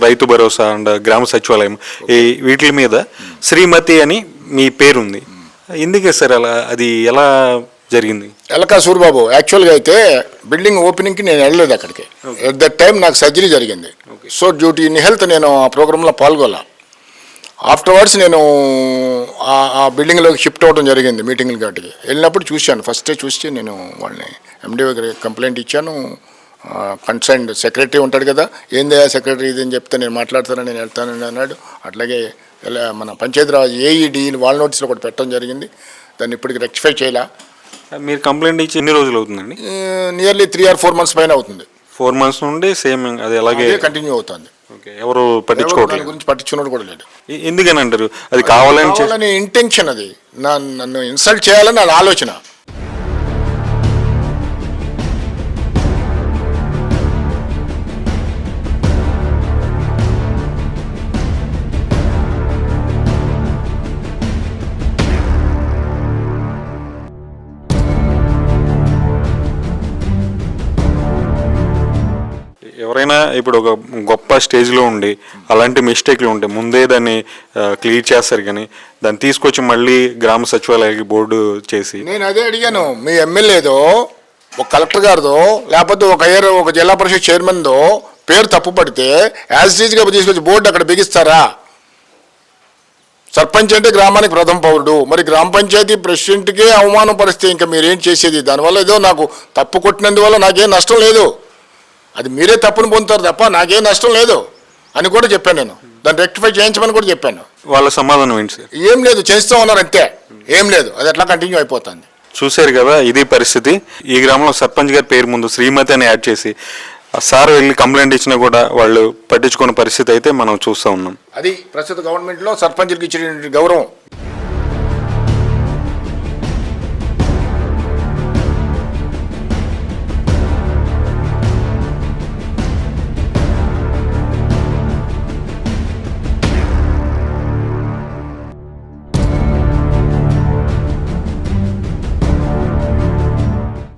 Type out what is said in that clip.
Rythu Bharosa and గ్రామ సచివాలయం ఈ వీటి మీద శ్రీమతి అని మీ పేరుంది. ఎందుకే సార్ అలా, అది ఎలా జరిగింది? ఎలకా సూరిబాబు, యాక్చువల్గా అయితే బిల్డింగ్ ఓపెనింగ్కి నేను వెళ్ళలేదు అక్కడికి. ఎట్ దట్ టైం నాకు సర్జరీ జరిగింది. సో డ్యూటీ ఇన్ హెల్త్ నేను ఆ ప్రోగ్రాంలో పాల్గొన్నా. ఆఫ్టర్వర్డ్స్ నేను ఆ బిల్డింగ్లోకి షిఫ్ట్ అవ్వడం జరిగింది మీటింగ్లు గట్టికి వెళ్ళినప్పుడు చూశాను. ఫస్టే చూసి నేను వాళ్ళని ఎండిఓ కంప్లైంట్ ఇచ్చాను. కన్సర్న్డ్ సెక్రటరీ ఉంటాడు కదా, ఏందే సెక్రటరీ ఇది అని చెప్తే నేను మాట్లాడతానని నేను వెళ్తానని అన్నాడు. అట్లాగే మన పంచాయతీరాజ్ ఏఈడి వాళ్ళ నోటీసులో కూడా పెట్టడం జరిగింది. దాన్ని ఇప్పటికి రెక్టిఫై చేయాల. మీరు కంప్లైంట్ ఇచ్చి ఎన్ని రోజులు అవుతుందండి? నియర్లీ 3 or 4 months పైన అవుతుంది. 4 months నుండి సేమ్ అది అలాగే కంటిన్యూ అవుతుంది. ఎవరు పట్టించుకోవట్లేదు, గురించి పట్టించుకున్నాడు కూడా లేదు. ఎందుకని అంటారు? అది కావాలని ఇంటెన్షన్, అది నన్ను ఇన్సల్ట్ చేయాలని నా ఆలోచన. ఎవరైనా ఇప్పుడు ఒక గొప్ప స్టేజ్లో ఉండి అలాంటి మిస్టేక్లు ఉంటే ముందే దాన్ని క్లియర్ చేస్తారు, కానీ దాన్ని తీసుకొచ్చి మళ్ళీ గ్రామ సచివాలయానికి బోర్డు చేసి. నేను అదే అడిగాను, మీ ఎమ్మెల్యేదో ఒక కలెక్టర్ గారిదో లేకపోతే ఒక జిల్లా పరిషత్ చైర్మన్దో పేరు తప్పు పడితే యాజ్ ఈజ్గా తీసుకొచ్చి బోర్డు అక్కడ బిగిస్తారా? సర్పంచ్ అంటే గ్రామానికి ప్రథమ పౌరుడు. మరి గ్రామ పంచాయతీ ప్రెసిడెంట్కే అవమానం పరిస్తే ఇంకా మీరేం చేసేది? దానివల్ల ఏదో నాకు తప్పు కొట్టినందువల్ల నాకేం నష్టం లేదు, అది మీరే తప్పును పొందుతారు తప్ప నాకేం నష్టం లేదు అని కూడా చెప్పాను. నేను దాన్ని రెక్టిఫై చేయించమని కూడా చెప్పాను. వాళ్ళ సమాధానం ఏంటి సార్? ఏం లేదు, చేస్తూ ఉన్నారు అంతే, ఏం లేదు, అది ఎట్లా కంటిన్యూ అయిపోతుంది. చూశారు కదా, ఇది పరిస్థితి. ఈ గ్రామంలో సర్పంచ్ గారి పేరు ముందు శ్రీమతి అని యాడ్ చేసి సార్ వెళ్ళి కంప్లైంట్ ఇచ్చినా కూడా వాళ్ళు పట్టించుకునే పరిస్థితి అయితే మనం చూస్తూ ఉన్నాం. అది ప్రస్తుత గవర్నమెంట్లో సర్పంచ్కి ఇచ్చిన గౌరవం.